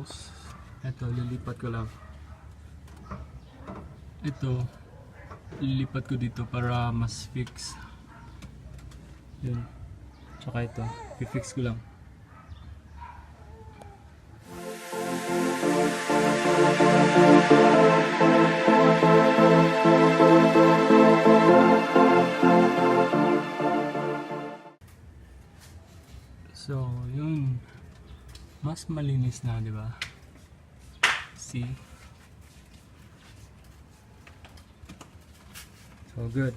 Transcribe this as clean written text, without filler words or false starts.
Tapos ito, lilipat ko lang. Ito, lilipat ko dito para mas fix. Yun. Tsaka ito, i-fix ko lang. So, yun. Mas malinis na, di ba? See? So good.